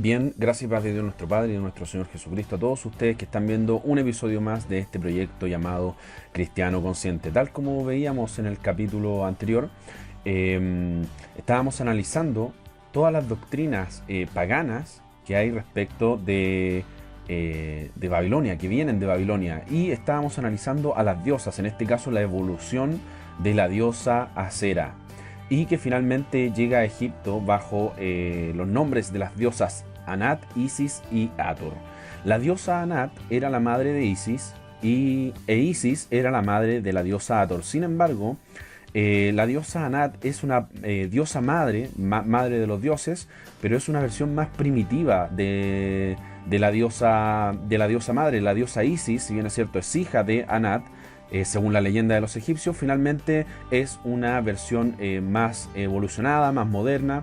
Bien, gracias a Dios nuestro Padre y a nuestro Señor Jesucristo, a todos ustedes que están viendo un episodio más de este proyecto llamado Cristiano Consciente. Tal como veíamos en el capítulo anterior, estábamos analizando todas las doctrinas paganas que hay respecto de Babilonia, que vienen de Babilonia, y estábamos analizando a las diosas, en este caso la evolución de la diosa Acera, y que finalmente llega a Egipto bajo los nombres de las diosas Anat, Isis y Hathor. La diosa Anat era la madre de Isis e Isis era la madre de la diosa Hathor. Sin embargo, la diosa Anat es una diosa madre, madre de los dioses, pero es una versión más primitiva de la diosa madre. La diosa Isis, si bien es cierto, es hija de Anat, según la leyenda de los egipcios, finalmente es una versión más evolucionada, más moderna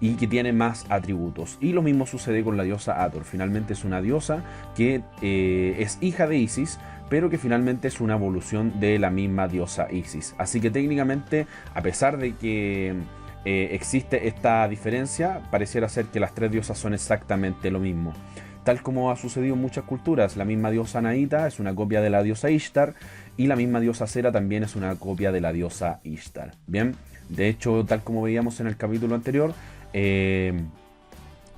y que tiene más atributos. Y lo mismo sucede con la diosa Hathor. Finalmente es una diosa que es hija de Isis, pero que finalmente es una evolución de la misma diosa Isis. Así que técnicamente, a pesar de que existe esta diferencia, pareciera ser que las tres diosas son exactamente lo mismo. Tal como ha sucedido en muchas culturas, la misma diosa Anaíta es una copia de la diosa Ishtar y la misma diosa Sera también es una copia de la diosa Ishtar. Bien, de hecho, tal como veíamos en el capítulo anterior, de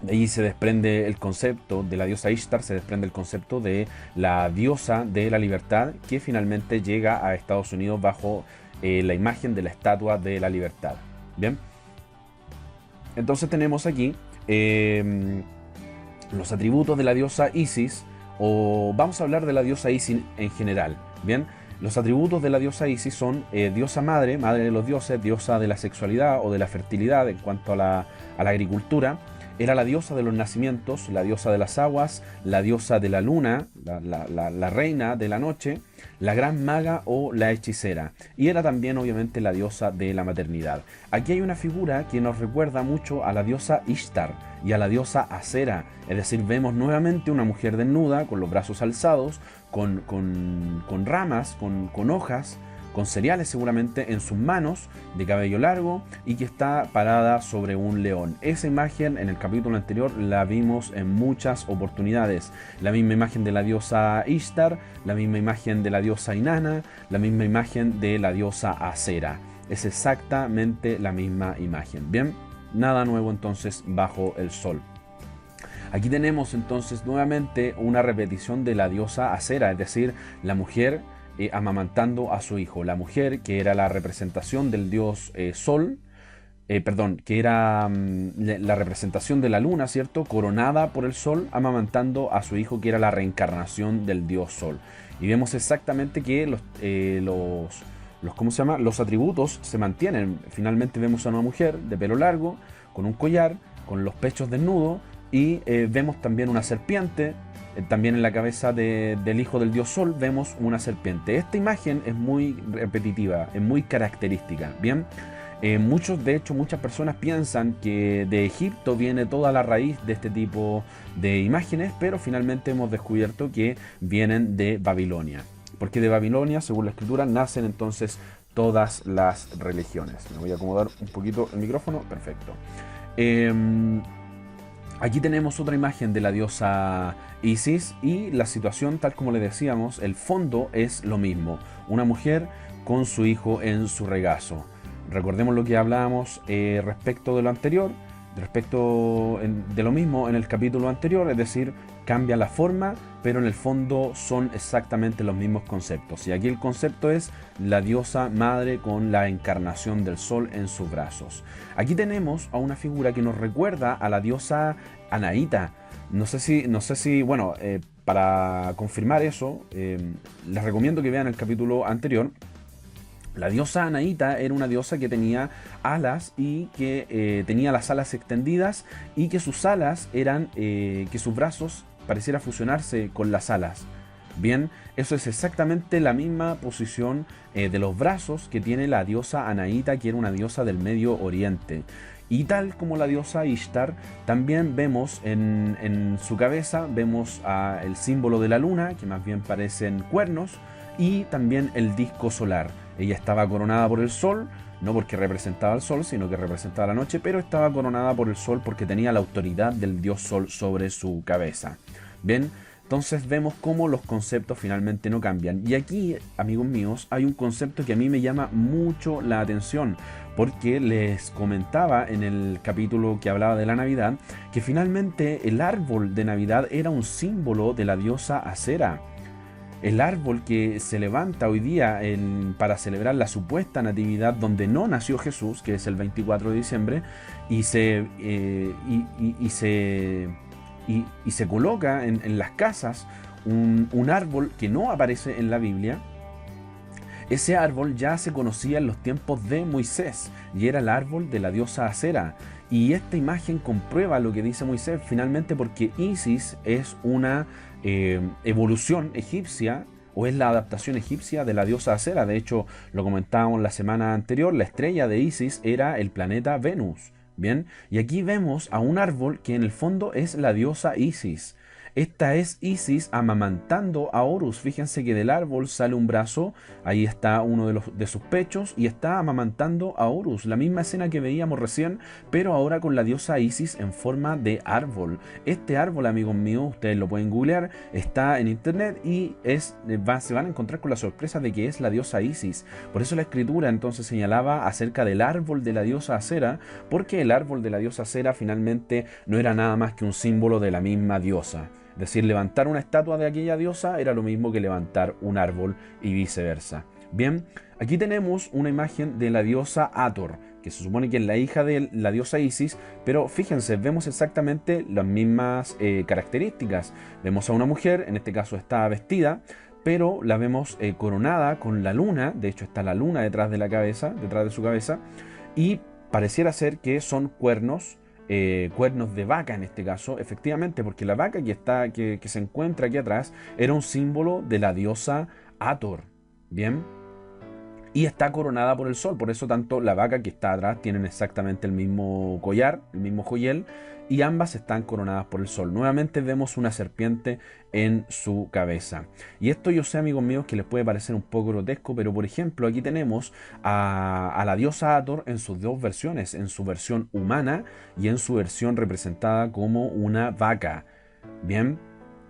ahí se desprende el concepto de la diosa Ishtar, se desprende el concepto de la diosa de la libertad, que finalmente llega a Estados Unidos bajo la imagen de la estatua de la libertad. Bien, entonces tenemos aquí los atributos de la diosa Isis, o vamos a hablar de la diosa Isis en general. Bien, los atributos de la diosa Isis son diosa madre, madre de los dioses, diosa de la sexualidad o de la fertilidad en cuanto a la agricultura. Era la diosa de los nacimientos, la diosa de las aguas, la diosa de la luna, la reina de la noche, la gran maga o la hechicera. Y era también obviamente la diosa de la maternidad. Aquí hay una figura que nos recuerda mucho a la diosa Ishtar y a la diosa Acera. Es decir, vemos nuevamente una mujer desnuda, con los brazos alzados, con ramas, con hojas, con cereales seguramente en sus manos, de cabello largo, y que está parada sobre un león. Esa imagen en el capítulo anterior la vimos en muchas oportunidades. La misma imagen de la diosa Ishtar, la misma imagen de la diosa Inanna, la misma imagen de la diosa Acera. Es exactamente la misma imagen. Bien, nada nuevo entonces bajo el sol. Aquí tenemos entonces nuevamente una repetición de la diosa Acera, es decir, la mujer amamantando a su hijo. La mujer, que era la representación del dios Sol, que era la representación de la luna, ¿cierto? Coronada por el sol, amamantando a su hijo, que era la reencarnación del dios Sol. Y vemos exactamente que ¿cómo se llama? Los atributos se mantienen. Finalmente vemos a una mujer de pelo largo, con un collar, con los pechos desnudos, y vemos también una serpiente. También en la cabeza del hijo del dios Sol vemos una serpiente. Esta imagen es muy repetitiva, es muy característica. Bien, muchas personas piensan que de Egipto viene toda la raíz de este tipo de imágenes, pero finalmente hemos descubierto que vienen de Babilonia. Porque de Babilonia, según la escritura, nacen entonces todas las religiones. Me voy a acomodar un poquito el micrófono. Perfecto. Aquí tenemos otra imagen de la diosa Isis y la situación, tal como le decíamos, el fondo es lo mismo. Una mujer con su hijo en su regazo. Recordemos lo que hablábamos respecto de lo anterior, de lo mismo en el capítulo anterior, es decir, cambia la forma, pero en el fondo son exactamente los mismos conceptos. Y aquí el concepto es la diosa madre con la encarnación del sol en sus brazos. Aquí tenemos a una figura que nos recuerda a la diosa Anaíta. No sé si bueno, para confirmar eso, les recomiendo que vean el capítulo anterior. La diosa Anaíta era una diosa que tenía alas y que tenía las alas extendidas, y que sus alas eran, que sus brazos pareciera fusionarse con las alas. Bien, eso es exactamente la misma posición de los brazos que tiene la diosa Anaíta, que era una diosa del Medio Oriente. Y tal como la diosa Ishtar, también vemos en su cabeza, vemos el símbolo de la luna, que más bien parecen cuernos, y también el disco solar. Ella estaba coronada por el sol, no porque representaba al sol, sino que representaba la noche, pero estaba coronada por el sol porque tenía la autoridad del dios sol sobre su cabeza. Bien, entonces vemos cómo los conceptos finalmente no cambian. Y aquí, amigos míos, hay un concepto que a mí me llama mucho la atención, porque les comentaba en el capítulo que hablaba de la Navidad, que finalmente el árbol de Navidad era un símbolo de la diosa Acera. El árbol que se levanta hoy día para celebrar la supuesta natividad donde no nació Jesús, que es el 24 de diciembre, y se coloca en las casas un árbol que no aparece en la Biblia. Ese árbol ya se conocía en los tiempos de Moisés y era el árbol de la diosa Acera. Y esta imagen comprueba lo que dice Moisés finalmente, porque Isis es una evolución egipcia, o es la adaptación egipcia de la diosa Acera. De hecho, lo comentábamos la semana anterior, la estrella de Isis era el planeta Venus. Bien, y aquí vemos a un árbol que en el fondo es la diosa Isis. Esta es Isis amamantando a Horus. Fíjense que del árbol sale un brazo, ahí está uno de sus pechos y está amamantando a Horus. La misma escena que veíamos recién, pero ahora con la diosa Isis en forma de árbol. Este árbol, amigos míos, ustedes lo pueden googlear, está en internet y se van a encontrar con la sorpresa de que es la diosa Isis. Por eso la escritura entonces señalaba acerca del árbol de la diosa Acera, porque el árbol de la diosa Acera finalmente no era nada más que un símbolo de la misma diosa. Es decir, levantar una estatua de aquella diosa era lo mismo que levantar un árbol y viceversa. Bien, aquí tenemos una imagen de la diosa Hathor, que se supone que es la hija de la diosa Isis, pero fíjense, vemos exactamente las mismas características. Vemos a una mujer, en este caso está vestida, pero la vemos coronada con la luna. De hecho está la luna detrás de la cabeza, detrás de su cabeza, y pareciera ser que son cuernos de vaca en este caso, efectivamente, porque la vaca que se encuentra aquí atrás era un símbolo de la diosa Hathor, ¿bien? Y está coronada por el sol, por eso tanto la vaca que está atrás tienen exactamente el mismo collar, el mismo joyel, y ambas están coronadas por el sol. Nuevamente vemos una serpiente en su cabeza. Y esto yo sé, amigos míos, que les puede parecer un poco grotesco, pero por ejemplo aquí tenemos a la diosa Hathor en sus dos versiones, en su versión humana y en su versión representada como una vaca. Bien,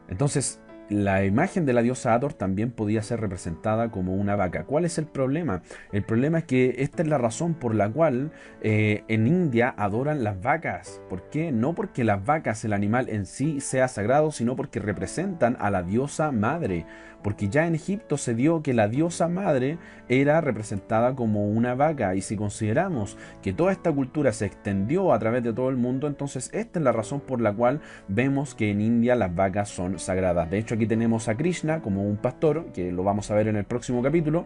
entonces la imagen de la diosa Hathor también podía ser representada como una vaca. ¿Cuál es el problema? El problema es que esta es la razón por la cual en India adoran las vacas. ¿Por qué? No porque las vacas, el animal en sí, sea sagrado, sino porque representan a la diosa madre. Porque ya en Egipto se dio que la diosa madre era representada como una vaca. Y si consideramos que toda esta cultura se extendió a través de todo el mundo, entonces esta es la razón por la cual vemos que en India las vacas son sagradas. De hecho, aquí tenemos a Krishna como un pastor, que lo vamos a ver en el próximo capítulo,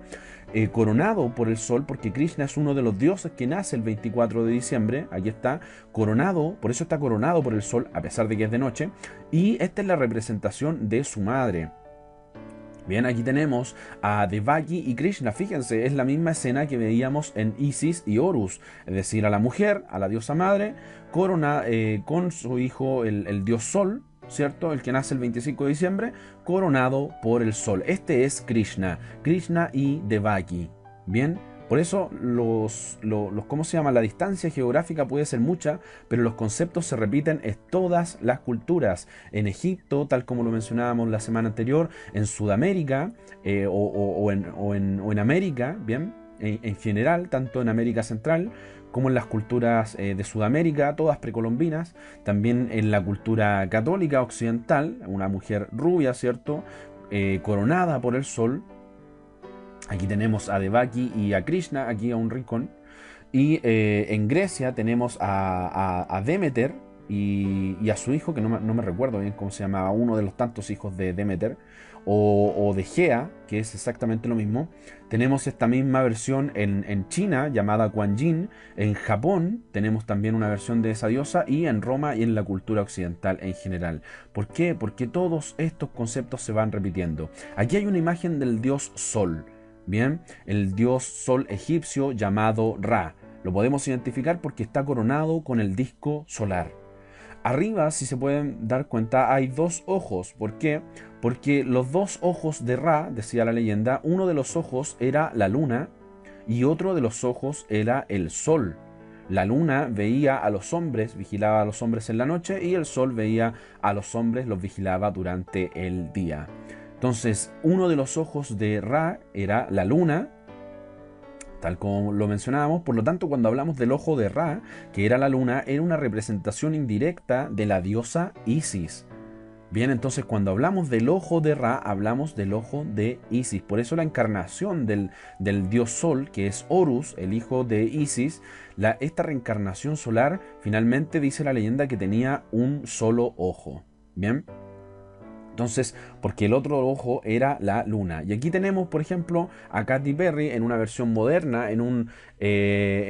coronado por el sol, porque Krishna es uno de los dioses que nace el 24 de diciembre. Aquí está, coronado, por eso está coronado por el sol, a pesar de que es de noche. Y esta es la representación de su madre. Bien, aquí tenemos a Devaki y Krishna. Fíjense, es la misma escena que veíamos en Isis y Horus. Es decir, a la mujer, a la diosa madre, corona con su hijo, el dios sol, ¿cierto? El que nace el 25 de diciembre, coronado por el sol. Este es Krishna y Devaki. Bien, por eso ¿cómo se llama? La distancia geográfica puede ser mucha, pero los conceptos se repiten en todas las culturas. En Egipto, tal como lo mencionábamos la semana anterior, en Sudamérica o en América, bien, en general, tanto en América Central como en las culturas de Sudamérica, todas precolombinas, también en la cultura católica occidental, una mujer rubia, ¿cierto? Coronada por el sol. Aquí tenemos a Devaki y a Krishna, aquí a un rincón. Y en Grecia tenemos a Demeter y a su hijo, que no me recuerdo bien cómo se llamaba, uno de los tantos hijos de Demeter, o de Gea, que es exactamente lo mismo. Tenemos esta misma versión en China, llamada Kuan Yin. En Japón tenemos también una versión de esa diosa, y en Roma y en la cultura occidental en general. ¿Por qué? Porque todos estos conceptos se van repitiendo. Aquí hay una imagen del dios Sol. Bien, el dios sol egipcio llamado Ra. Lo podemos identificar porque está coronado con el disco solar. Arriba, si se pueden dar cuenta, hay dos ojos. ¿Por qué? Porque los dos ojos de Ra, decía la leyenda, uno de los ojos era la luna y otro de los ojos era el sol. La luna veía a los hombres, vigilaba a los hombres en la noche, y el sol veía a los hombres, los vigilaba durante el día. Entonces, uno de los ojos de Ra era la luna, tal como lo mencionábamos. Por lo tanto, cuando hablamos del ojo de Ra, que era la luna, era una representación indirecta de la diosa Isis. Bien, entonces cuando hablamos del ojo de Ra, hablamos del ojo de Isis. Por eso la encarnación del dios Sol, que es Horus, el hijo de Isis, esta reencarnación solar, finalmente dice la leyenda que tenía un solo ojo. Bien. Entonces, porque el otro ojo era la luna. Y aquí tenemos, por ejemplo, a Katy Perry en una versión moderna, en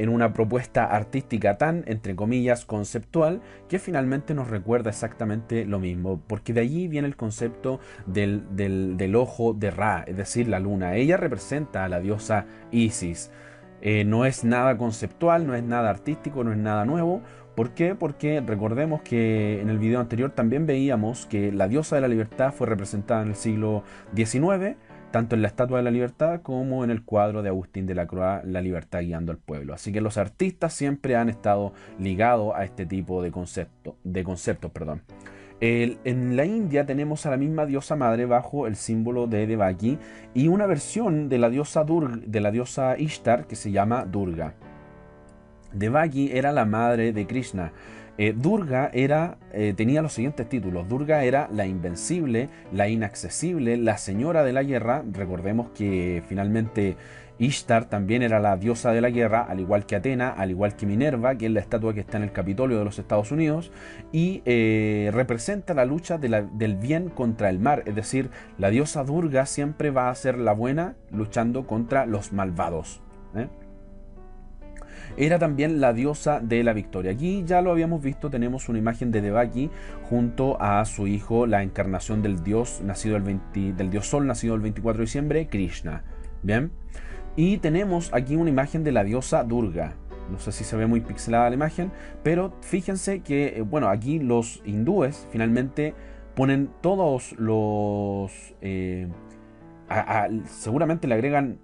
una propuesta artística tan, entre comillas, conceptual, que finalmente nos recuerda exactamente lo mismo. Porque de allí viene el concepto del ojo de Ra, es decir, la luna. Ella representa a la diosa Isis. No es nada conceptual, no es nada artístico, no es nada nuevo. ¿Por qué? Porque recordemos que en el video anterior también veíamos que la diosa de la libertad fue representada en el siglo XIX, tanto en la Estatua de la Libertad como en el cuadro de Agustín de la Croix, La libertad guiando al pueblo. Así que los artistas siempre han estado ligados a este tipo de conceptos. En la India tenemos a la misma diosa madre bajo el símbolo de Devaki y una versión de la diosa Ishtar que se llama Durga. Devaki era la madre de Krishna. Durga tenía los siguientes títulos. Durga era la invencible, la inaccesible, la señora de la guerra. Recordemos que finalmente Ishtar también era la diosa de la guerra, al igual que Atena, al igual que Minerva, que es la estatua que está en el Capitolio de los Estados Unidos, y representa la lucha del bien contra el mal. Es decir, la diosa Durga siempre va a ser la buena luchando contra los malvados. Era también la diosa de la victoria. Aquí ya lo habíamos visto, tenemos una imagen de Devaki junto a su hijo, la encarnación del dios del dios Sol, nacido el 24 de diciembre, Krishna. Bien. Y tenemos aquí una imagen de la diosa Durga. No sé si se ve muy pixelada la imagen, pero fíjense que, bueno, aquí los hindúes finalmente ponen todos los... seguramente le agregan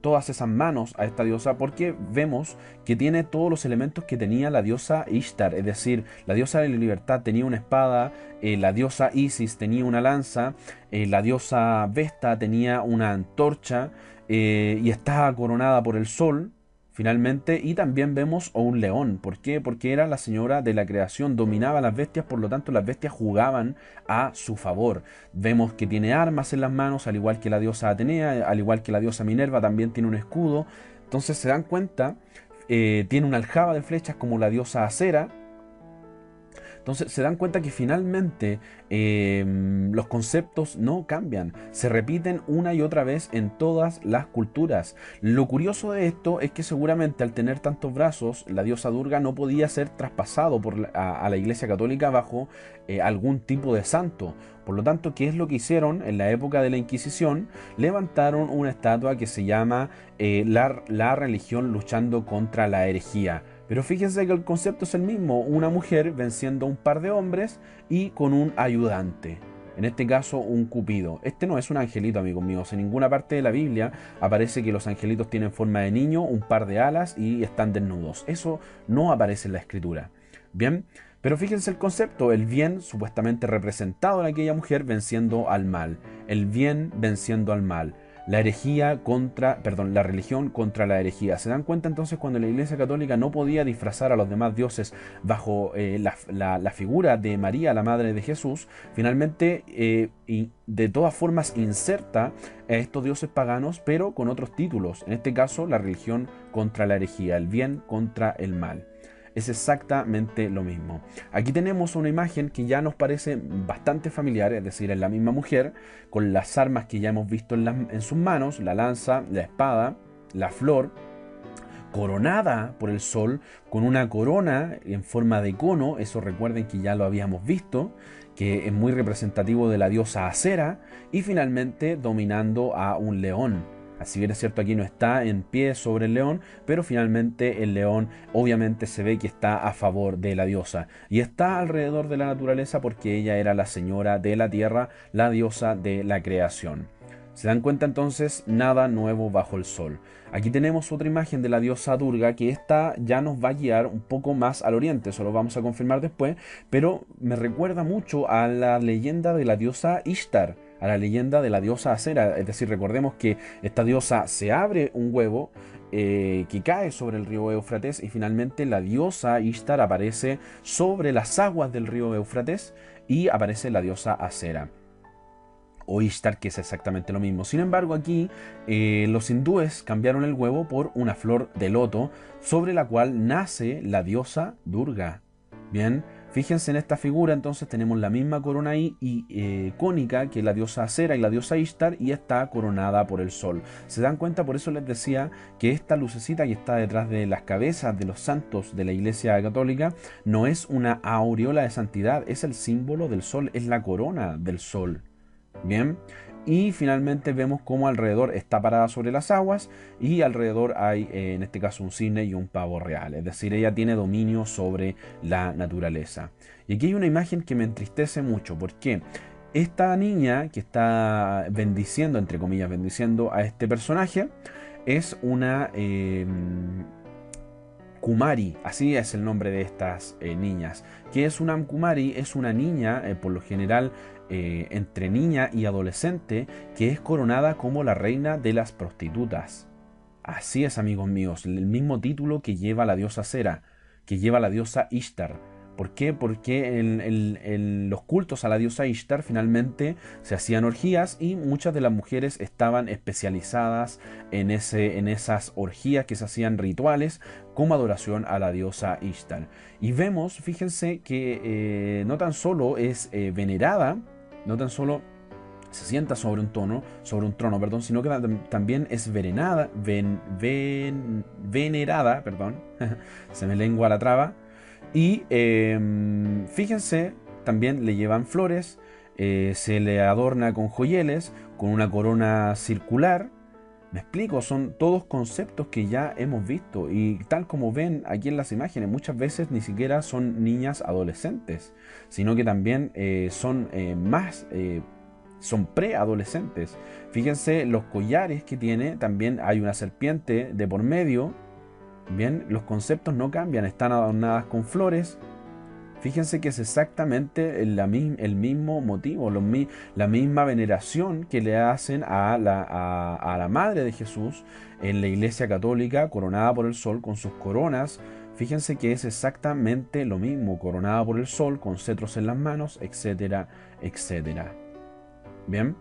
todas esas manos a esta diosa porque vemos que tiene todos los elementos que tenía la diosa Ishtar, es decir, la diosa de la libertad tenía una espada, la diosa Isis tenía una lanza, la diosa Vesta tenía una antorcha y estaba coronada por el sol. Finalmente, y también vemos a un león. ¿Por qué? Porque era la señora de la creación, dominaba a las bestias, por lo tanto las bestias jugaban a su favor. Vemos que tiene armas en las manos, al igual que la diosa Atenea, al igual que la diosa Minerva, también tiene un escudo. Entonces se dan cuenta, tiene una aljaba de flechas como la diosa Acera. Entonces se dan cuenta que finalmente los conceptos no cambian, se repiten una y otra vez en todas las culturas. Lo curioso de esto es que seguramente al tener tantos brazos, la diosa Durga no podía ser traspasado a la Iglesia Católica bajo algún tipo de santo. Por lo tanto, ¿qué es lo que hicieron en la época de la Inquisición? Levantaron una estatua que se llama la religión luchando contra la herejía. Pero fíjense que el concepto es el mismo, una mujer venciendo a un par de hombres y con un ayudante. En este caso, un cupido. Este no es un angelito, amigos míos. En ninguna parte de la Biblia aparece que los angelitos tienen forma de niño, un par de alas y están desnudos. Eso no aparece en la escritura. Bien, pero fíjense el concepto, el bien supuestamente representado en aquella mujer venciendo al mal. El bien venciendo al mal. La religión contra la herejía. ¿Se dan cuenta entonces cuando la Iglesia Católica no podía disfrazar a los demás dioses bajo la figura de María, la madre de Jesús? Finalmente, y de todas formas inserta a estos dioses paganos, pero con otros títulos. En este caso, la religión contra la herejía, el bien contra el mal. Es exactamente lo mismo. Aquí tenemos una imagen que ya nos parece bastante familiar, es decir, es la misma mujer, con las armas que ya hemos visto en sus manos, la lanza, la espada, la flor, coronada por el sol, con una corona en forma de cono. Eso recuerden que ya lo habíamos visto, que es muy representativo de la diosa Acera, y finalmente dominando a un león. Así bien es cierto, aquí no está en pie sobre el león, pero finalmente el león obviamente se ve que está a favor de la diosa. Y está alrededor de la naturaleza porque ella era la señora de la tierra, la diosa de la creación. ¿Se dan cuenta entonces? Nada nuevo bajo el sol. Aquí tenemos otra imagen de la diosa Durga, que esta ya nos va a guiar un poco más al oriente, eso lo vamos a confirmar después, pero me recuerda mucho a la leyenda de la diosa Ishtar, a la leyenda de la diosa Acera. Es decir, recordemos que esta diosa se abre un huevo que cae sobre el río Éufrates, y finalmente la diosa Ishtar aparece sobre las aguas del río Éufrates y aparece la diosa Acera o Ishtar, que es exactamente lo mismo. Sin embargo, aquí los hindúes cambiaron el huevo por una flor de loto sobre la cual nace la diosa Durga. Bien, fíjense en esta figura, entonces tenemos la misma corona ahí y cónica que la diosa Acera y la diosa Ishtar, y está coronada por el sol. ¿Se dan cuenta? Por eso les decía que esta lucecita que está detrás de las cabezas de los santos de la Iglesia Católica no es una aureola de santidad, es el símbolo del sol, es la corona del sol. Bien, y finalmente vemos cómo alrededor está parada sobre las aguas, y alrededor hay en este caso un cisne y un pavo real, es decir, ella tiene dominio sobre la naturaleza. Y aquí hay una imagen que me entristece mucho, porque esta niña que está bendiciendo, entre comillas, bendiciendo a este personaje, es una Kumari, así es el nombre de estas niñas. ¿Qué es una Kumari? Es una niña, por lo general, entre niña y adolescente, que es coronada como la reina de las prostitutas. Así es, amigos míos, el mismo título que lleva la diosa Cera, que lleva la diosa Ishtar. ¿Por qué? Porque en los cultos a la diosa Ishtar finalmente se hacían orgías, y muchas de las mujeres estaban especializadas en esas orgías que se hacían rituales como adoración a la diosa Ishtar. Y vemos, fíjense que no tan solo es venerada, no tan solo se sienta sobre un trono, perdón, sino que también es venerada, perdón, se me lengua la traba. Y fíjense, también le llevan flores, se le adorna con joyeles, con una corona circular. Me explico, son todos conceptos que ya hemos visto, y tal como ven aquí en las imágenes, muchas veces ni siquiera son niñas adolescentes, sino que también son preadolescentes. Fíjense los collares que tiene, también hay una serpiente de por medio. Bien, los conceptos no cambian, están adornadas con flores. Fíjense que es exactamente el mismo motivo, la misma veneración que le hacen a la Madre de Jesús en la Iglesia Católica, coronada por el sol con sus coronas. Fíjense que es exactamente lo mismo, coronada por el sol, con cetros en las manos, etcétera, etcétera. Bien.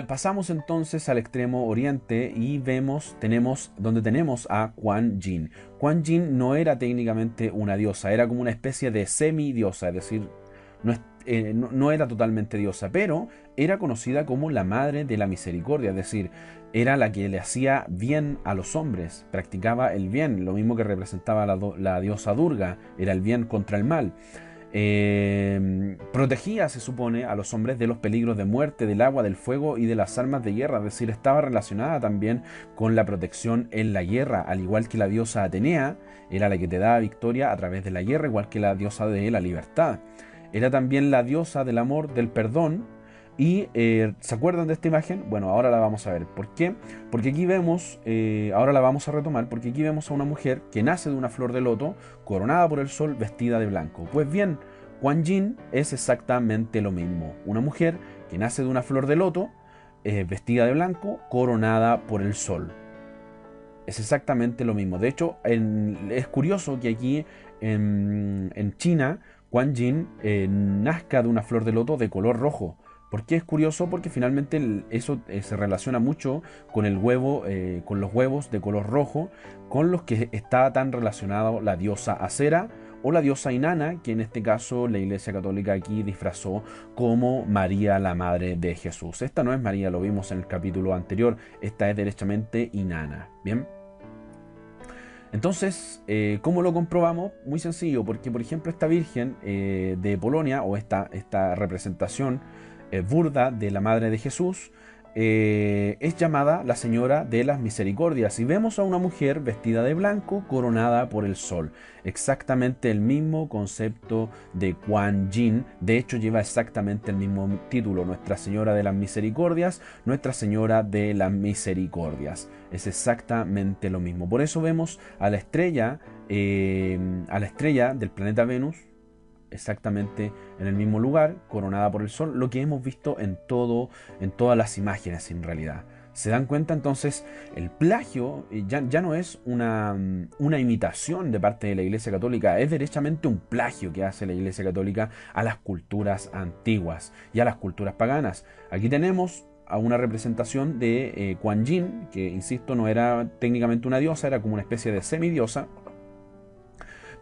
Pasamos entonces al extremo oriente y tenemos a Kuan Yin. Kuan Yin no era técnicamente una diosa, era como una especie de semidiosa, es decir, no era totalmente diosa, pero era conocida como la Madre de la Misericordia, es decir, era la que le hacía bien a los hombres, practicaba el bien, lo mismo que representaba la diosa Durga, era el bien contra el mal. Protegía, se supone, a los hombres de los peligros de muerte, del agua, del fuego y de las armas de guerra, es decir, estaba relacionada también con la protección en la guerra, al igual que la diosa Atenea, era la que te daba victoria a través de la guerra, igual que la diosa de la libertad. Era también la diosa del amor, del perdón. Y ¿se acuerdan de esta imagen? Bueno, ahora la vamos a ver. ¿Por qué? Porque aquí vemos, ahora la vamos a retomar, porque aquí vemos a una mujer que nace de una flor de loto, coronada por el sol, vestida de blanco. Pues bien, Kuan Yin es exactamente lo mismo. Una mujer que nace de una flor de loto, vestida de blanco, coronada por el sol. Es exactamente lo mismo. De hecho, es curioso que aquí en China, Kuan Yin nazca de una flor de loto de color rojo. ¿Por qué es curioso? Porque finalmente eso se relaciona mucho con el huevo, con los huevos de color rojo, con los que está tan relacionado la diosa Acera o la diosa Inanna, que en este caso la Iglesia Católica aquí disfrazó como María, la Madre de Jesús. Esta no es María, lo vimos en el capítulo anterior, esta es derechamente Inanna. Bien. Entonces, ¿cómo lo comprobamos? Muy sencillo, porque por ejemplo esta Virgen de Polonia, o esta representación burda de la Madre de Jesús, es llamada la Señora de las Misericordias. Y vemos a una mujer vestida de blanco, coronada por el sol. Exactamente el mismo concepto de Kuan Yin. De hecho, lleva exactamente el mismo título: Nuestra Señora de las Misericordias, Nuestra Señora de las Misericordias. Es exactamente lo mismo. Por eso vemos a la estrella del planeta Venus exactamente en el mismo lugar, coronada por el sol, lo que hemos visto en todas las imágenes en realidad. ¿Se dan cuenta? Entonces el plagio ya no es una imitación de parte de la Iglesia Católica, es derechamente un plagio que hace la Iglesia Católica a las culturas antiguas y a las culturas paganas. Aquí tenemos a una representación de Kuan Yin, que insisto no era técnicamente una diosa, era como una especie de semidiosa.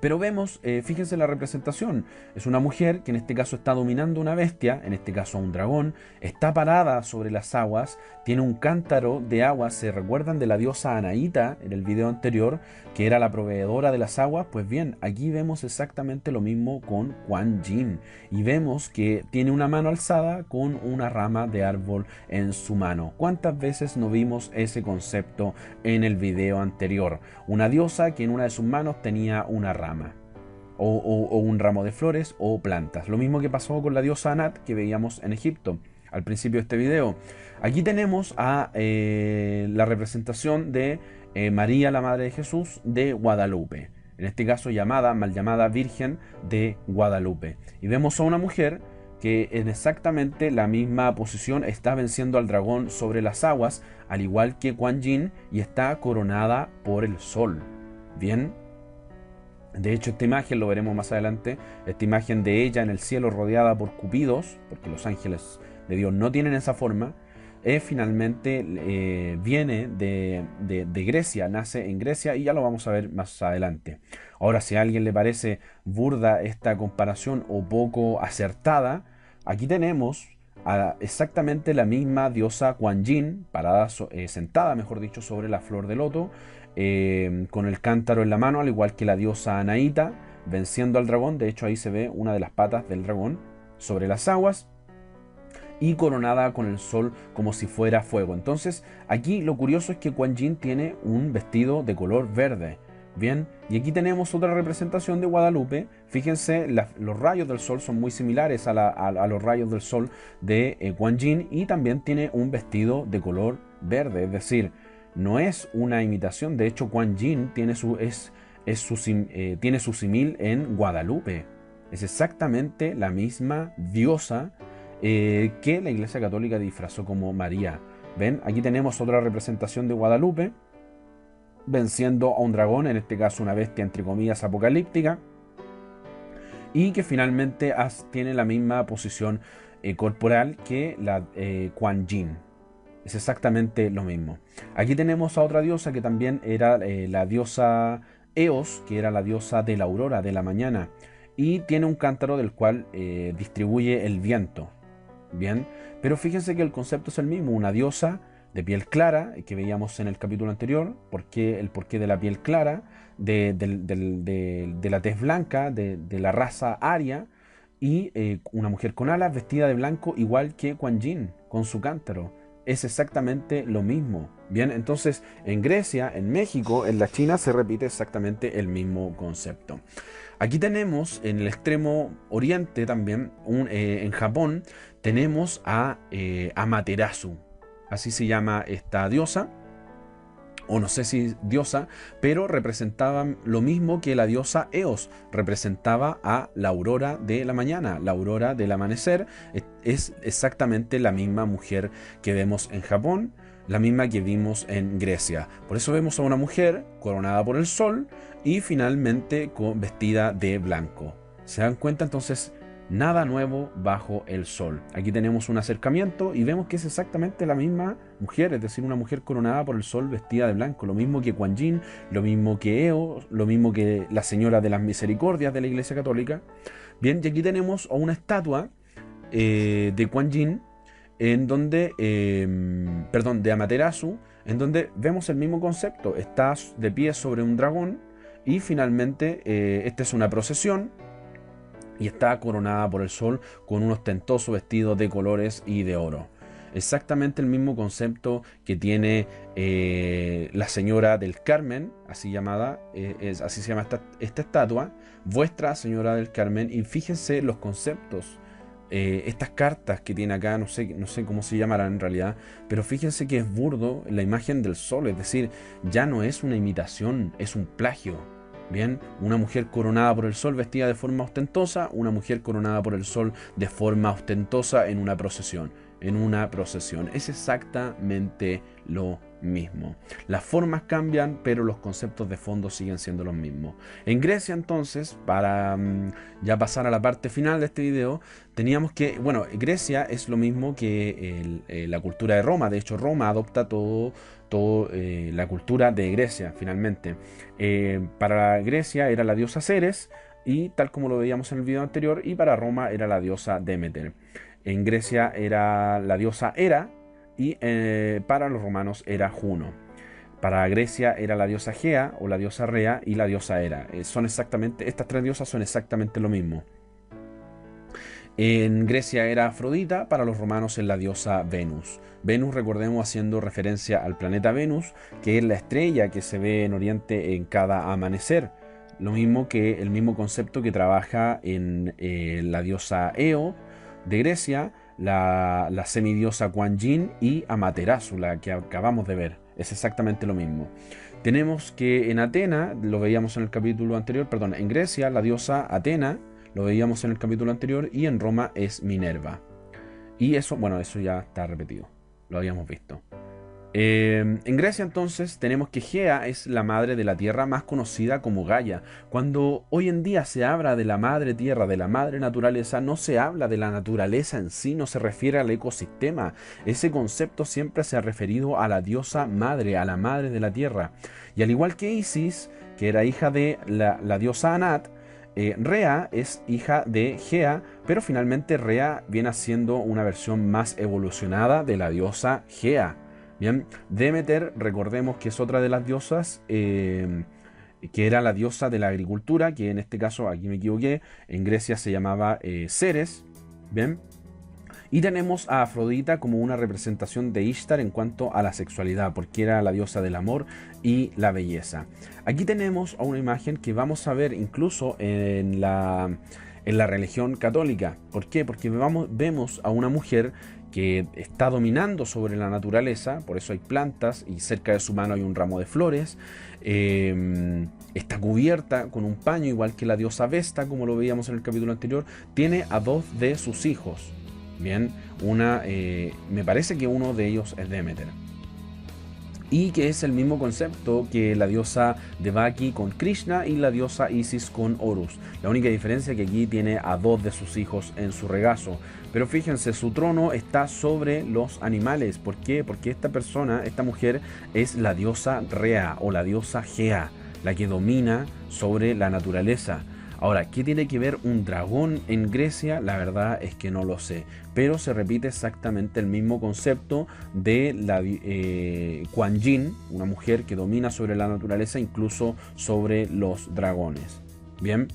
Pero vemos, fíjense la representación, es una mujer que en este caso está dominando una bestia, en este caso a un dragón, está parada sobre las aguas, tiene un cántaro de agua. ¿Se recuerdan de la diosa Anaíta en el video anterior, que era la proveedora de las aguas? Pues bien, aquí vemos exactamente lo mismo con Kuan Yin, y vemos que tiene una mano alzada con una rama de árbol en su mano. ¿Cuántas veces no vimos ese concepto en el video anterior? Una diosa que en una de sus manos tenía una rama, o un ramo de flores o plantas. Lo mismo que pasó con la diosa Anat que veíamos en Egipto al principio de este video. Aquí tenemos a la representación de María, la Madre de Jesús, de Guadalupe. En este caso mal llamada Virgen de Guadalupe. Y vemos a una mujer que en exactamente la misma posición está venciendo al dragón sobre las aguas, al igual que Kuan Yin, y está coronada por el sol. Bien, de hecho esta imagen, lo veremos más adelante, esta imagen de ella en el cielo rodeada por cupidos, porque los ángeles de Dios no tienen esa forma, finalmente viene de Grecia, nace en Grecia, y ya lo vamos a ver más adelante. Ahora, si a alguien le parece burda esta comparación o poco acertada, aquí tenemos exactamente la misma diosa Kuan Yin, sentada, mejor dicho, sobre la flor de loto, con el cántaro en la mano, al igual que la diosa Anaíta, venciendo al dragón. De hecho, ahí se ve una de las patas del dragón sobre las aguas, y coronada con el sol como si fuera fuego. Entonces aquí lo curioso es que Kuan Yin tiene un vestido de color verde. Bien, y aquí tenemos otra representación de Guadalupe. Fíjense, los rayos del sol son muy similares a los rayos del sol de Kuan Yin, y también tiene un vestido de color verde, es decir, no es una imitación. De hecho, Kuan Yin tiene su símil en Guadalupe. Es exactamente la misma diosa que la Iglesia Católica disfrazó como María. ¿Ven? Aquí tenemos otra representación de Guadalupe venciendo a un dragón, en este caso una bestia entre comillas apocalíptica, y que finalmente tiene la misma posición corporal que la Kuan Yin. Es exactamente lo mismo. Aquí tenemos a otra diosa que también era la diosa Eos, que era la diosa de la aurora, de la mañana, y tiene un cántaro del cual distribuye el viento. Bien, pero fíjense que el concepto es el mismo: una diosa de piel clara, que veíamos en el capítulo anterior, el porqué de la piel clara, de la tez blanca, de la raza aria, y una mujer con alas vestida de blanco, igual que Kuan Yin con su cántaro. Es exactamente lo mismo. Bien, entonces en Grecia, en México, en la China se repite exactamente el mismo concepto. Aquí tenemos en el extremo oriente también, en Japón, tenemos a Amaterasu. Así se llama esta diosa, o no sé si diosa, pero representaba lo mismo que la diosa Eos, representaba a la aurora de la mañana, la aurora del amanecer. Es exactamente la misma mujer que vemos en Japón, la misma que vimos en Grecia. Por eso vemos a una mujer coronada por el sol y finalmente vestida de blanco. ¿Se dan cuenta? Entonces, nada nuevo bajo el sol. Aquí tenemos un acercamiento y vemos que es exactamente la misma mujer, es decir, una mujer coronada por el sol vestida de blanco. Lo mismo que Kuan Yin, lo mismo que Eos, lo mismo que la Señora de las Misericordias de la Iglesia Católica. Bien, y aquí tenemos una estatua de Kuan Yin, de Amaterasu, en donde vemos el mismo concepto. Está de pie sobre un dragón y finalmente esta es una procesión y está coronada por el sol con un ostentoso vestido de colores y de oro. exactamente el mismo concepto que tiene la Señora del Carmen, así llamada, así se llama esta estatua, Vuestra Señora del Carmen, y fíjense los conceptos. Estas cartas que tiene acá, no sé cómo se llamarán en realidad, pero fíjense que es burdo la imagen del sol, es decir, ya no es una imitación, es un plagio. Bien, una mujer coronada por el sol vestida de forma ostentosa, una mujer coronada por el sol de forma ostentosa en una procesión. En una procesión. Es exactamente lo mismo. Las formas cambian, pero los conceptos de fondo siguen siendo los mismos. En Grecia, entonces, para ya pasar a la parte final de este video, teníamos que, bueno, Grecia es lo mismo que la cultura de Roma. De hecho, Roma adopta todo la cultura de Grecia, finalmente. Para Grecia era la diosa Ceres, y tal como lo veíamos en el video anterior, y para Roma era la diosa Demeter. En Grecia era la diosa Hera, y para los romanos era Juno. Para Grecia era la diosa Gea o la diosa Rea y la diosa Hera. Estas tres diosas son exactamente lo mismo. En Grecia era Afrodita, para los romanos es la diosa Venus. Venus, recordemos, haciendo referencia al planeta Venus, que es la estrella que se ve en Oriente en cada amanecer. Lo mismo que el mismo concepto que trabaja en la diosa Eo de Grecia, la semidiosa Kuan Yin y Amaterasu, la que acabamos de ver. Es exactamente lo mismo. Tenemos que en Atena, lo veíamos en el capítulo anterior, perdón, en Grecia la diosa Atena, lo veíamos en el capítulo anterior, y en Roma es Minerva. Y eso, bueno, eso ya está repetido, lo habíamos visto. En Grecia entonces tenemos que Gea es la madre de la tierra, más conocida como Gaia. Cuando hoy en día se habla de la madre tierra, de la madre naturaleza, no se habla de la naturaleza en sí, no se refiere al ecosistema. Ese concepto siempre se ha referido a la diosa madre, a la madre de la tierra. Y al igual que Isis, que era hija de la diosa Anat, Rea es hija de Gea, pero finalmente Rea viene siendo una versión más evolucionada de la diosa Gea. Bien, Demeter, recordemos que es otra de las diosas, que era la diosa de la agricultura, que en este caso, aquí me equivoqué, en Grecia se llamaba Ceres. Bien, y tenemos a Afrodita como una representación de Ishtar en cuanto a la sexualidad, porque era la diosa del amor y la belleza. Aquí tenemos a una imagen que vamos a ver incluso en la religión católica. ¿Por qué? Porque vemos a una mujer que está dominando sobre la naturaleza, por eso hay plantas y cerca de su mano hay un ramo de flores. Está cubierta con un paño, igual que la diosa Vesta, como lo veíamos en el capítulo anterior. Tiene a dos de sus hijos. Bien, me parece que uno de ellos es Demeter. Y que es el mismo concepto que la diosa Devaki con Krishna y la diosa Isis con Horus. La única diferencia es que aquí tiene a dos de sus hijos en su regazo. Pero fíjense, su trono está sobre los animales. ¿Por qué? Porque esta mujer es la diosa Rea o la diosa Gea, la que domina sobre la naturaleza. Ahora, ¿qué tiene que ver un dragón en Grecia? La verdad es que no lo sé, pero se repite exactamente el mismo concepto de la Kuan Yin, una mujer que domina sobre la naturaleza, incluso sobre los dragones. Bien,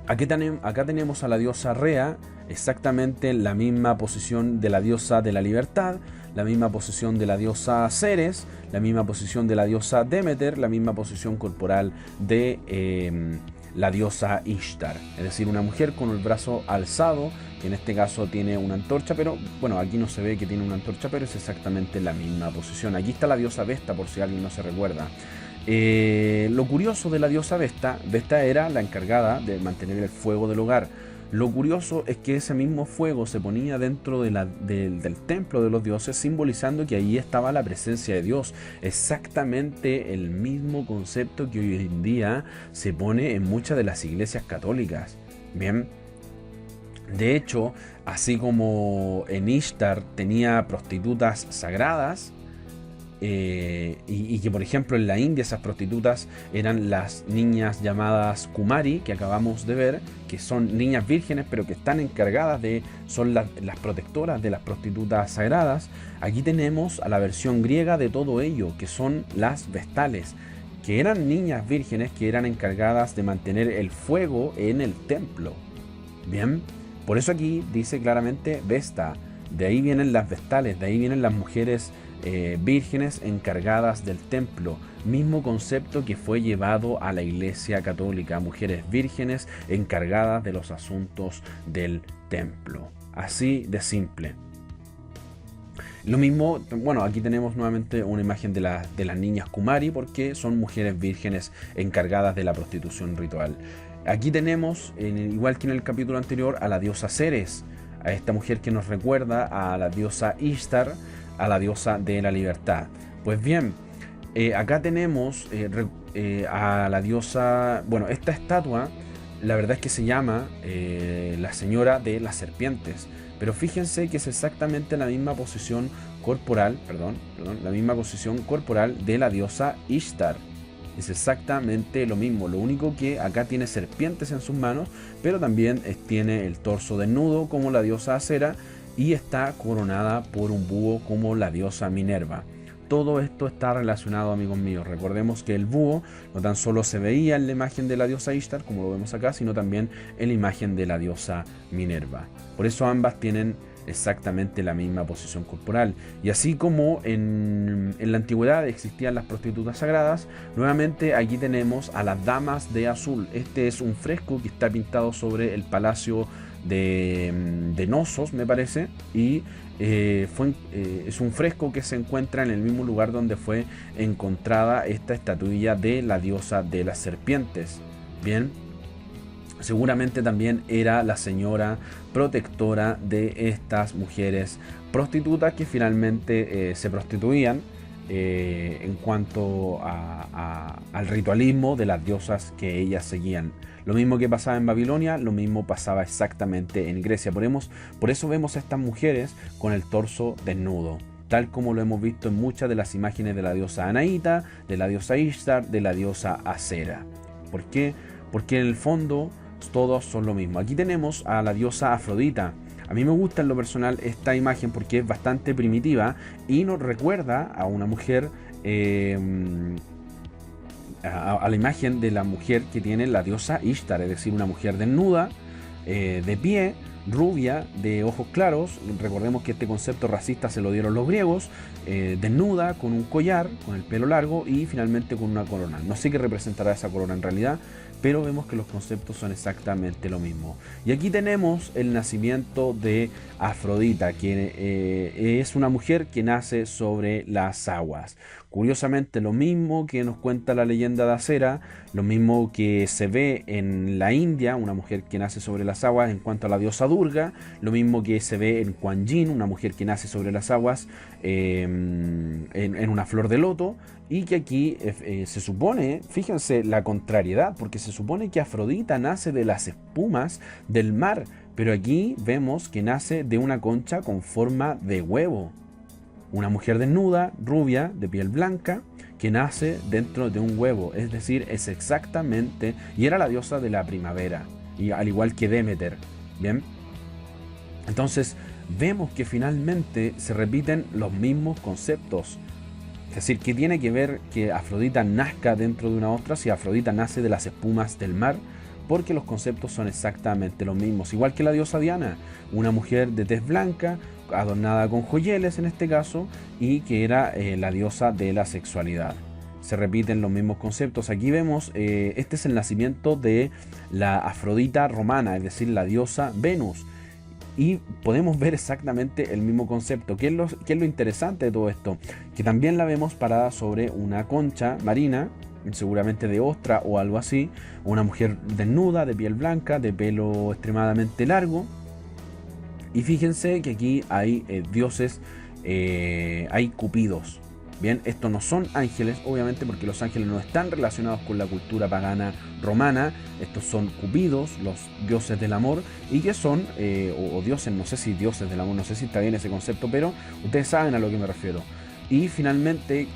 acá tenemos a la diosa Rea, exactamente la misma posición de la diosa de la libertad, la misma posición de la diosa Ceres, la misma posición de la diosa Demeter, la misma posición corporal de la diosa Ishtar. Es decir, una mujer con el brazo alzado, que en este caso tiene una antorcha, pero bueno, aquí no se ve que tiene una antorcha, pero es exactamente la misma posición. Aquí está la diosa Vesta, por si alguien no se recuerda. Lo curioso de la diosa Vesta era la encargada de mantener el fuego del hogar. Lo curioso es que ese mismo fuego se ponía dentro del templo de los dioses, simbolizando que ahí estaba la presencia de Dios. Exactamente el mismo concepto que hoy en día se pone en muchas de las iglesias católicas. Bien, de hecho, así como en Ishtar tenía prostitutas sagradas, y que por ejemplo en la India esas prostitutas eran las niñas llamadas Kumari, que acabamos de ver, que son niñas vírgenes pero que están encargadas son las protectoras de las prostitutas sagradas. Aquí tenemos a la versión griega de todo ello, que son las vestales, que eran niñas vírgenes que eran encargadas de mantener el fuego en el templo. Bien, por eso aquí dice claramente Vesta, De ahí vienen las vestales, de ahí vienen las mujeres vírgenes encargadas del templo. Mismo concepto que fue llevado a la Iglesia Católica, mujeres vírgenes encargadas de los asuntos del templo. Así de simple. Lo mismo, bueno, aquí tenemos nuevamente una imagen de las niñas Kumari, porque son mujeres vírgenes encargadas de la prostitución ritual. Aquí tenemos, igual que en el capítulo anterior, a la diosa Ceres, a esta mujer que nos recuerda a la diosa Ishtar, a la diosa de la libertad. Pues bien, acá tenemos a la diosa, bueno, esta estatua, la verdad es que se llama la señora de las serpientes, pero fíjense que es exactamente la misma posición corporal, la misma posición corporal de la diosa Ishtar. Es exactamente lo mismo, lo único que acá tiene serpientes en sus manos, pero también tiene el torso desnudo como la diosa Acera y está coronada por un búho como la diosa Minerva. Todo esto está relacionado, amigos míos. Recordemos que el búho no tan solo se veía en la imagen de la diosa Ishtar, como lo vemos acá, sino también en la imagen de la diosa Minerva. Por eso ambas tienen exactamente la misma posición corporal. Y así como en la antigüedad existían las prostitutas sagradas, nuevamente aquí tenemos a las damas de azul. Este es un fresco que está pintado sobre el palacio de Knossos, me parece, y es un fresco que se encuentra en el mismo lugar donde fue encontrada esta estatuilla de la diosa de las serpientes. Bien, seguramente también era la señora protectora de estas mujeres prostitutas que finalmente se prostituían en cuanto al ritualismo de las diosas que ellas seguían. Lo mismo que pasaba en Babilonia, lo mismo pasaba exactamente en Grecia. Por eso vemos a estas mujeres con el torso desnudo, tal como lo hemos visto en muchas de las imágenes de la diosa Anaíta, de la diosa Ishtar, de la diosa Acera. ¿Por qué? Porque en el fondo todos son lo mismo. Aquí tenemos a la diosa Afrodita. A mí me gusta en lo personal esta imagen porque es bastante primitiva y nos recuerda a una mujer, a la imagen de la mujer que tiene la diosa Ishtar, es decir, una mujer desnuda, de pie, rubia, de ojos claros. Recordemos que este concepto racista se lo dieron los griegos, desnuda, con un collar, con el pelo largo y finalmente con una corona. No sé qué representará esa corona en realidad, pero vemos que los conceptos son exactamente lo mismo. Y aquí tenemos el nacimiento de Afrodita, que es una mujer que nace sobre las aguas. Curiosamente, lo mismo que nos cuenta la leyenda de Acera, lo mismo que se ve en la India, una mujer que nace sobre las aguas en cuanto a la diosa Durga, lo mismo que se ve en Kuan Yin, una mujer que nace sobre las aguas en una flor de loto, y que aquí se supone, fíjense la contrariedad, porque se supone que Afrodita nace de las espumas del mar, pero aquí vemos que nace de una concha con forma de huevo. Una mujer desnuda, rubia, de piel blanca, que nace dentro de un huevo, es decir, es exactamente, y era la diosa de la primavera, y al igual que Demeter, ¿bien? Entonces, vemos que finalmente se repiten los mismos conceptos. Es decir, ¿qué tiene que ver que Afrodita nazca dentro de una ostra si Afrodita nace de las espumas del mar? Porque los conceptos son exactamente los mismos. Igual que la diosa Diana, una mujer de tez blanca, adornada con joyeles en este caso, y que era la diosa de la sexualidad. Se repiten los mismos conceptos. Aquí vemos, este es el nacimiento de la Afrodita romana, es decir, la diosa Venus. Y podemos ver exactamente el mismo concepto. ¿Qué es lo interesante de todo esto? Que también la vemos parada sobre una concha marina, seguramente de ostra o algo así. Una mujer desnuda, de piel blanca, de pelo extremadamente largo. Y fíjense que aquí hay dioses, hay cupidos. Bien, estos no son ángeles, obviamente, porque los ángeles no están relacionados con la cultura pagana romana. Estos son cupidos, los dioses del amor, y que son, o dioses, no sé si dioses del amor, no sé si está bien ese concepto, pero ustedes saben a lo que me refiero. Y finalmente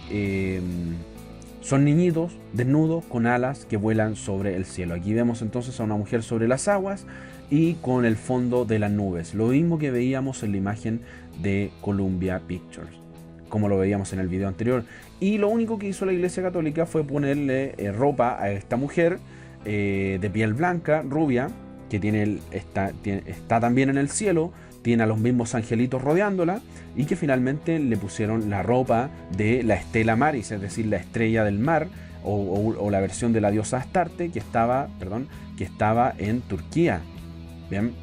son niñitos desnudos con alas que vuelan sobre el cielo. Aquí vemos entonces a una mujer sobre las aguas y con el fondo de las nubes. Lo mismo que veíamos en la imagen de Columbia Pictures, como lo veíamos en el video anterior. Y lo único que hizo la Iglesia Católica fue ponerle ropa a esta mujer de piel blanca, rubia, que está también en el cielo, tiene a los mismos angelitos rodeándola, y que finalmente le pusieron la ropa de la Stella Maris, es decir, la estrella del mar, o la versión de la diosa Astarte, que estaba en Turquía. Bien,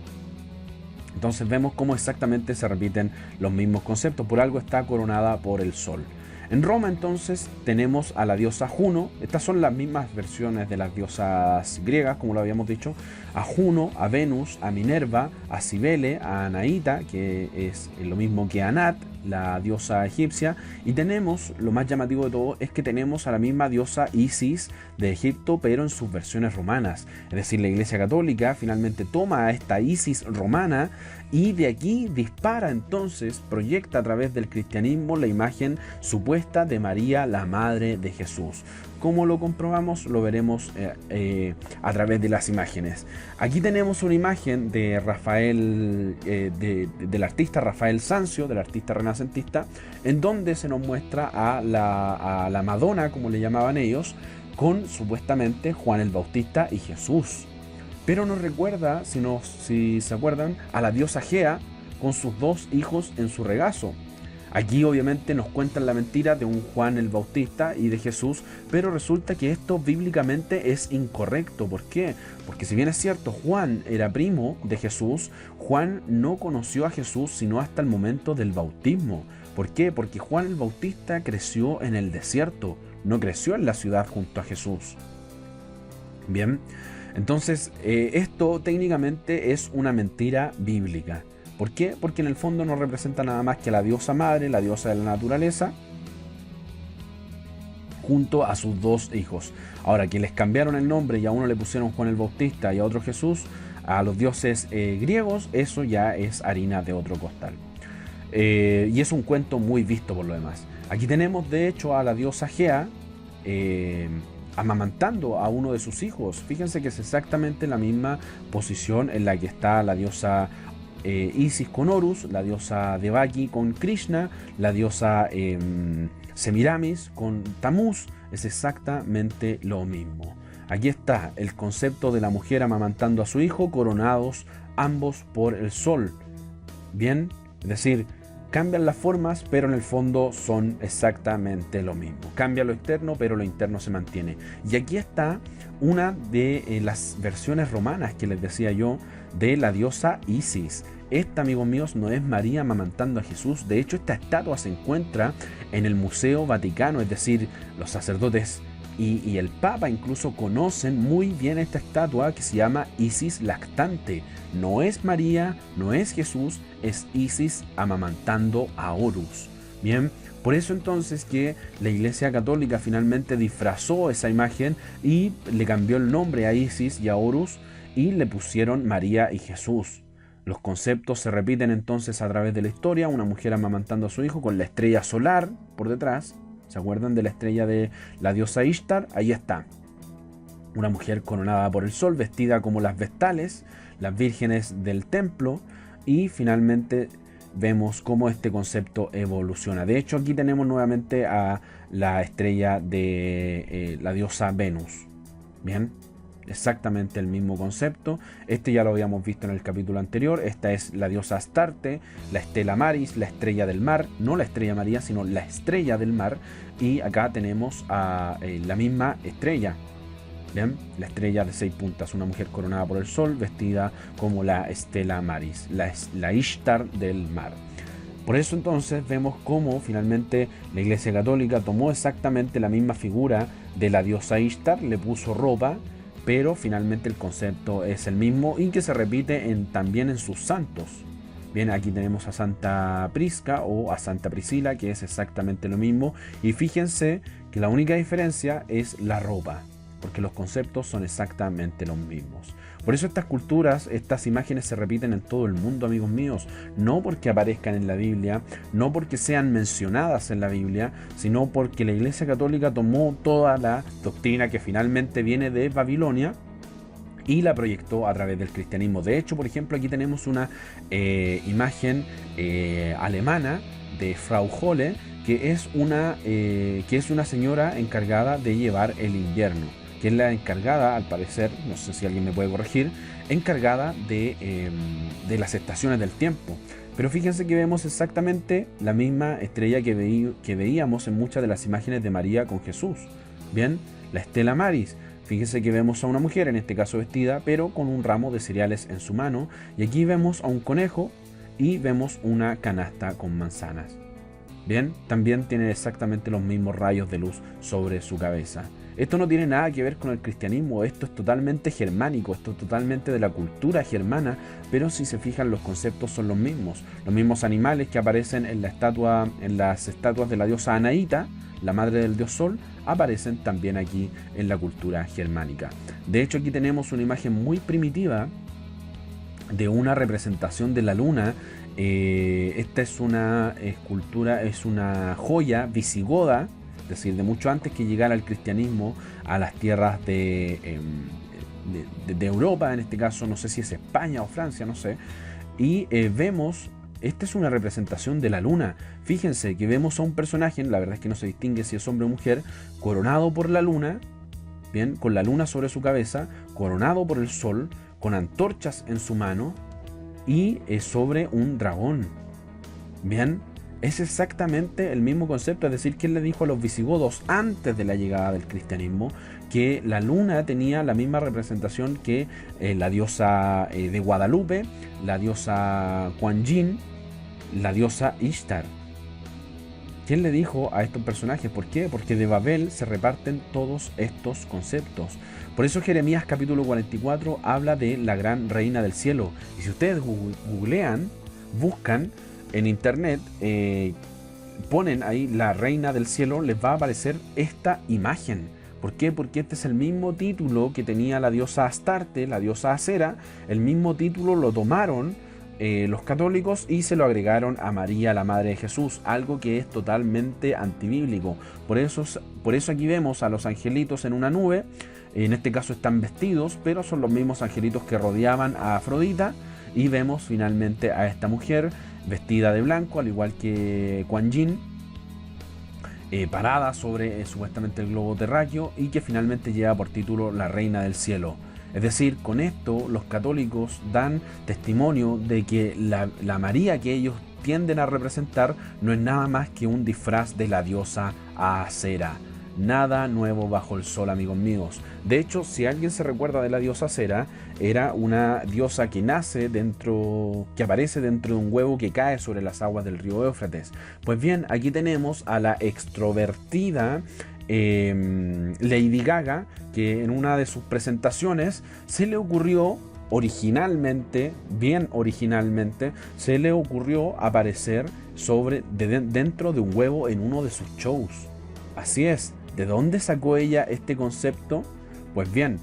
entonces vemos cómo exactamente se repiten los mismos conceptos. Por algo está coronada por el sol. En Roma entonces tenemos a la diosa Juno. Estas son las mismas versiones de las diosas griegas, como lo habíamos dicho. A Juno, a Venus, a Minerva, a Cibele, a Anaíta, que es lo mismo que Anat, la diosa egipcia. Y tenemos, lo más llamativo de todo, es que tenemos a la misma diosa Isis de Egipto, pero en sus versiones romanas. Es decir, la Iglesia Católica finalmente toma a esta Isis romana y de aquí dispara entonces, proyecta a través del cristianismo la imagen supuesta de María, la Madre de Jesús. ¿Cómo lo comprobamos? Lo veremos a través de las imágenes. Aquí tenemos una imagen de Rafael, del artista Rafael Sanzio, del artista renacentista, en donde se nos muestra a la Madonna, como le llamaban ellos, con supuestamente Juan el Bautista y Jesús. Pero nos recuerda, si se acuerdan, a la diosa Gea con sus dos hijos en su regazo. Aquí obviamente nos cuentan la mentira de un Juan el Bautista y de Jesús, pero resulta que esto bíblicamente es incorrecto. ¿Por qué? Porque si bien es cierto, Juan era primo de Jesús, Juan no conoció a Jesús sino hasta el momento del bautismo. ¿Por qué? Porque Juan el Bautista creció en el desierto, no creció en la ciudad junto a Jesús. Bien, entonces esto técnicamente es una mentira bíblica. ¿Por qué? Porque en el fondo no representa nada más que a la diosa madre, la diosa de la naturaleza, junto a sus dos hijos. Ahora, que les cambiaron el nombre y a uno le pusieron Juan el Bautista y a otro Jesús, a los dioses griegos, eso ya es harina de otro costal. Y es un cuento muy visto por lo demás. Aquí tenemos de hecho a la diosa Gea amamantando a uno de sus hijos. Fíjense que es exactamente la misma posición en la que está la diosa Isis con Horus, la diosa Devaki con Krishna, la diosa Semiramis con Tamuz. Es exactamente lo mismo. Aquí está el concepto de la mujer amamantando a su hijo, coronados ambos por el sol. Bien, es decir, cambian las formas, pero en el fondo son exactamente lo mismo. Cambia lo externo, pero lo interno se mantiene. Y aquí está una de las versiones romanas que les decía yo de la diosa Isis. Esta, amigos míos, no es María amamantando a Jesús. De hecho, esta estatua se encuentra en el Museo Vaticano, es decir, los sacerdotes y el Papa incluso conocen muy bien esta estatua que se llama Isis lactante. No es María, no es Jesús, es Isis amamantando a Horus. Bien, por eso entonces que la Iglesia Católica finalmente disfrazó esa imagen y le cambió el nombre a Isis y a Horus y le pusieron María y Jesús. Los conceptos se repiten entonces a través de la historia, una mujer amamantando a su hijo con la estrella solar por detrás. ¿Se acuerdan de la estrella de la diosa Ishtar? Ahí está. Una mujer coronada por el sol, vestida como las vestales, las vírgenes del templo, y finalmente vemos cómo este concepto evoluciona. De hecho, aquí tenemos nuevamente a la estrella de la diosa Venus. Bien, exactamente el mismo concepto. Este ya lo habíamos visto en el capítulo anterior. Esta es la diosa Astarte, la Stella Maris, la estrella del mar, no la estrella María, sino la estrella del mar. Y acá tenemos a la misma estrella. Bien, la estrella de 6 puntas, una mujer coronada por el sol, vestida como la Stella Maris, la Ishtar del mar. Por eso entonces vemos cómo finalmente la Iglesia Católica tomó exactamente la misma figura de la diosa Ishtar, le puso ropa, pero finalmente el concepto es el mismo y que se repite también en sus santos. Bien, aquí tenemos a Santa Prisca o a Santa Priscila, que es exactamente lo mismo. Y fíjense que la única diferencia es la ropa, porque los conceptos son exactamente los mismos. Por eso estas culturas, estas imágenes se repiten en todo el mundo, amigos míos. No porque aparezcan en la Biblia, no porque sean mencionadas en la Biblia, sino porque la Iglesia Católica tomó toda la doctrina que finalmente viene de Babilonia y la proyectó a través del cristianismo. De hecho, por ejemplo, aquí tenemos una imagen alemana de Frau Holle, que es una señora encargada de llevar el invierno. que es la encargada, al parecer, no sé si alguien me puede corregir, encargada de las estaciones del tiempo. Pero fíjense que vemos exactamente la misma estrella que veíamos en muchas de las imágenes de María con Jesús. Bien, la Stella Maris. Fíjense que vemos a una mujer, en este caso vestida, pero con un ramo de cereales en su mano. Y aquí vemos a un conejo y vemos una canasta con manzanas. Bien, también tiene exactamente los mismos rayos de luz sobre su cabeza. Esto no tiene nada que ver con el cristianismo, esto es totalmente germánico, esto es totalmente de la cultura germana, pero si se fijan los conceptos son los mismos animales que aparecen en las estatuas de la diosa Anaíta, la madre del dios Sol, aparecen también aquí en la cultura germánica. De hecho, aquí tenemos una imagen muy primitiva de una representación de la luna. Esta es una escultura, es una joya visigoda, es decir, de mucho antes que llegara el cristianismo a las tierras de Europa, en este caso, no sé si es España o Francia, no sé. Y vemos, esta es una representación de la luna. Fíjense que vemos a un personaje, la verdad es que no se distingue si es hombre o mujer, coronado por la luna, bien, con la luna sobre su cabeza, coronado por el sol, con antorchas en su mano y sobre un dragón. Bien, es exactamente el mismo concepto, es decir, ¿quién le dijo a los visigodos antes de la llegada del cristianismo que la luna tenía la misma representación que la diosa de Guadalupe, la diosa Kuan Yin, la diosa Ishtar? ¿Quién le dijo a estos personajes? ¿Por qué? Porque de Babel se reparten todos estos conceptos. Por eso Jeremías capítulo 44 habla de la gran reina del cielo. Y si ustedes googlean, buscan en internet, ponen ahí la reina del cielo, les va a aparecer esta imagen. ¿Por qué? Porque este es el mismo título que tenía la diosa Astarte, la diosa Acera. El mismo título lo tomaron los católicos y se lo agregaron a María, la madre de Jesús, algo que es totalmente antibíblico. Por eso aquí vemos a los angelitos en una nube. En este caso están vestidos, pero son los mismos angelitos que rodeaban a Afrodita. Y vemos finalmente a esta mujer vestida de blanco, al igual que Kuan Yin, parada sobre supuestamente el globo terráqueo, y que finalmente lleva por título la Reina del Cielo. Es decir, con esto los católicos dan testimonio de que la María que ellos tienden a representar no es nada más que un disfraz de la diosa Acera. Nada nuevo bajo el sol, amigos míos. De hecho, si alguien se recuerda de la diosa Acera, era una diosa que aparece dentro de un huevo que cae sobre las aguas del río Éufrates. Pues bien, aquí tenemos a la extrovertida Lady Gaga, que en una de sus presentaciones se le ocurrió originalmente, se le ocurrió aparecer dentro de un huevo en uno de sus shows. Así es. ¿De dónde sacó ella este concepto? Pues bien,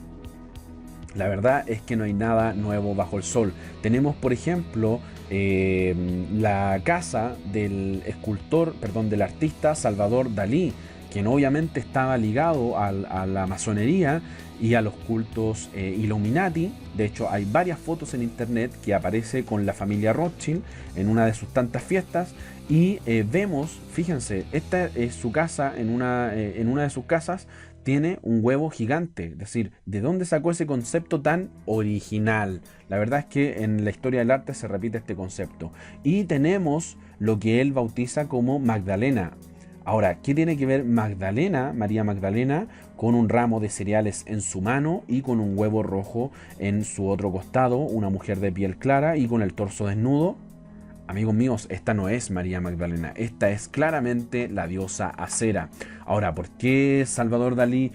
la verdad es que no hay nada nuevo bajo el sol. Tenemos, por ejemplo, la casa del del artista Salvador Dalí, quien obviamente estaba ligado a la masonería y a los cultos Illuminati. De hecho, hay varias fotos en internet que aparece con la familia Rothschild en una de sus tantas fiestas. Y vemos, fíjense, esta es su casa, en una de sus casas tiene un huevo gigante. Es decir, ¿de dónde sacó ese concepto tan original? La verdad es que en la historia del arte se repite este concepto. Y tenemos lo que él bautiza como Magdalena. Ahora, ¿qué tiene que ver Magdalena, María Magdalena, con un ramo de cereales en su mano y con un huevo rojo en su otro costado, una mujer de piel clara y con el torso desnudo? Amigos míos, esta no es María Magdalena, esta es claramente la diosa Acera. Ahora, ¿por qué Salvador Dalí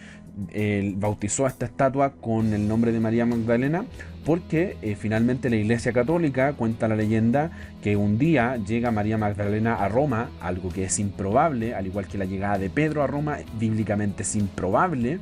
bautizó a esta estatua con el nombre de María Magdalena? Porque finalmente la Iglesia Católica cuenta la leyenda que un día llega María Magdalena a Roma, algo que es improbable, al igual que la llegada de Pedro a Roma, bíblicamente es improbable,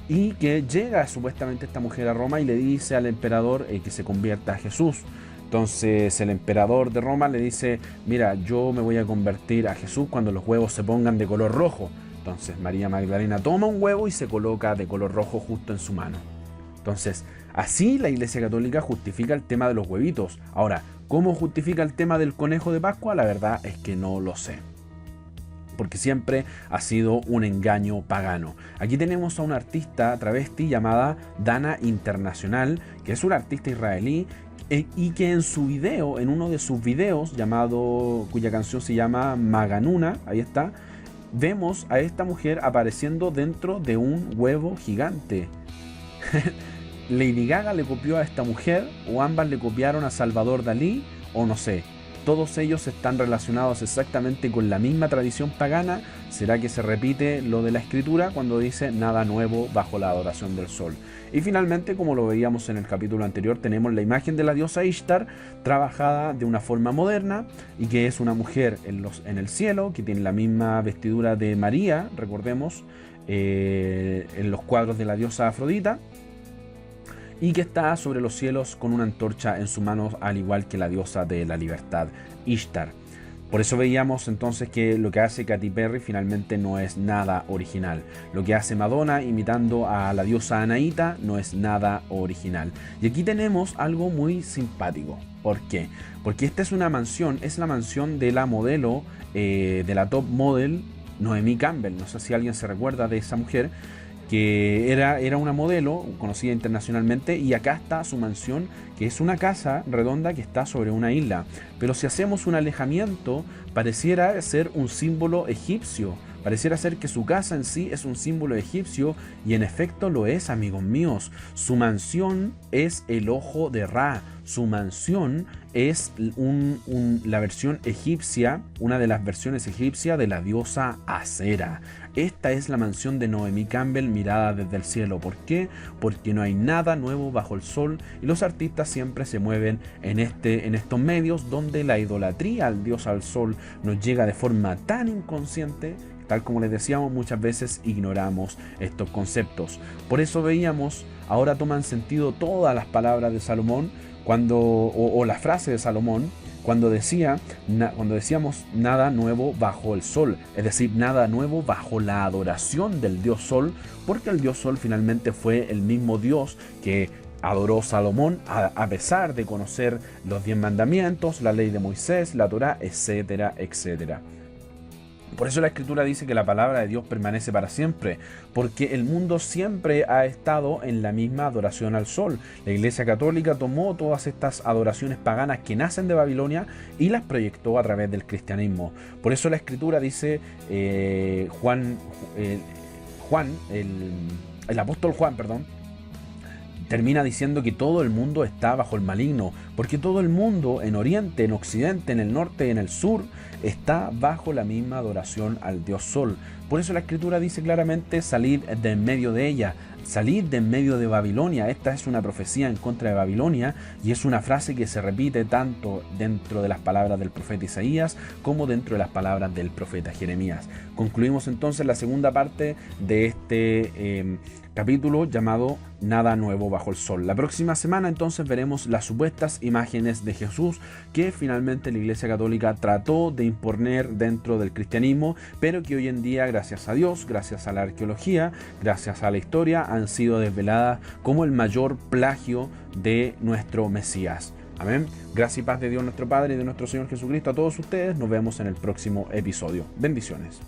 y que llega supuestamente esta mujer a Roma y le dice al emperador que se convierta a Jesús. Entonces el emperador de Roma le dice: mira, yo me voy a convertir a Jesús cuando los huevos se pongan de color rojo. Entonces María Magdalena toma un huevo y se coloca de color rojo justo en su mano. Entonces, así la Iglesia Católica justifica el tema de los huevitos. Ahora, ¿cómo justifica el tema del conejo de Pascua? La verdad es que no lo sé. porque siempre ha sido un engaño pagano. Aquí tenemos a una artista travesti llamada Dana Internacional, que es una artista israelí, y que en su video, en uno de sus videos cuya canción se llama Maganuna, ahí está, vemos a esta mujer apareciendo dentro de un huevo gigante. Lady Gaga le copió a esta mujer, o ambas le copiaron a Salvador Dalí, o no sé. Todos ellos están relacionados exactamente con la misma tradición pagana. ¿Será que se repite lo de la escritura cuando dice nada nuevo bajo la adoración del sol? Y finalmente, como lo veíamos en el capítulo anterior, tenemos la imagen de la diosa Ishtar trabajada de una forma moderna, y que es una mujer en el cielo, que tiene la misma vestidura de María, recordemos, en los cuadros de la diosa Afrodita, y que está sobre los cielos con una antorcha en su mano, al igual que la diosa de la libertad, Ishtar. Por eso veíamos entonces que lo que hace Katy Perry finalmente no es nada original. Lo que hace Madonna imitando a la diosa Anaíta no es nada original. Y aquí tenemos algo muy simpático. ¿Por qué? Porque esta es una mansión, es la mansión de la modelo, de la top model Naomi Campbell. No sé si alguien se recuerda de esa mujer, que era una modelo conocida internacionalmente, y acá está su mansión, que es una casa redonda que está sobre una isla. Pero si hacemos un alejamiento, pareciera ser un símbolo egipcio. Pareciera ser que su casa en sí es un símbolo egipcio, y en efecto lo es, amigos míos. Su mansión es el ojo de Ra. Su mansión es la versión egipcia, una de las versiones egipcias de la diosa Asera. Esta es la mansión de Naomi Campbell mirada desde el cielo. ¿Por qué? Porque no hay nada nuevo bajo el sol, y los artistas siempre se mueven en estos medios donde la idolatría al dios al sol nos llega de forma tan inconsciente. Tal como les decíamos, muchas veces ignoramos estos conceptos. Por eso veíamos, ahora toman sentido todas las palabras de Salomón, o la frase de Salomón, cuando decíamos nada nuevo bajo el sol, es decir, nada nuevo bajo la adoración del dios sol, porque el dios sol finalmente fue el mismo dios que adoró Salomón, a pesar de conocer los 10 mandamientos, la ley de Moisés, la Torá, etcétera, etcétera. Por eso la Escritura dice que la palabra de Dios permanece para siempre, porque el mundo siempre ha estado en la misma adoración al sol. La Iglesia Católica tomó todas estas adoraciones paganas que nacen de Babilonia y las proyectó a través del cristianismo. Por eso la Escritura dice, el apóstol Juan, termina diciendo que todo el mundo está bajo el maligno, porque todo el mundo, en Oriente, en Occidente, en el norte, en el sur, está bajo la misma adoración al dios sol. Por eso la Escritura dice claramente: salid de en medio de ella, salid de en medio de Babilonia. Esta es una profecía en contra de Babilonia, y es una frase que se repite tanto dentro de las palabras del profeta Isaías como dentro de las palabras del profeta Jeremías. Concluimos entonces la segunda parte de este capítulo llamado Nada nuevo bajo el sol. La próxima semana entonces veremos las supuestas imágenes de Jesús que finalmente la Iglesia Católica trató de imponer dentro del cristianismo, pero que hoy en día, gracias a Dios, gracias a la arqueología, gracias a la historia, han sido desveladas como el mayor plagio de nuestro Mesías. Amén. Gracias y paz de Dios nuestro Padre y de nuestro Señor Jesucristo a todos ustedes. Nos vemos en el próximo episodio. Bendiciones.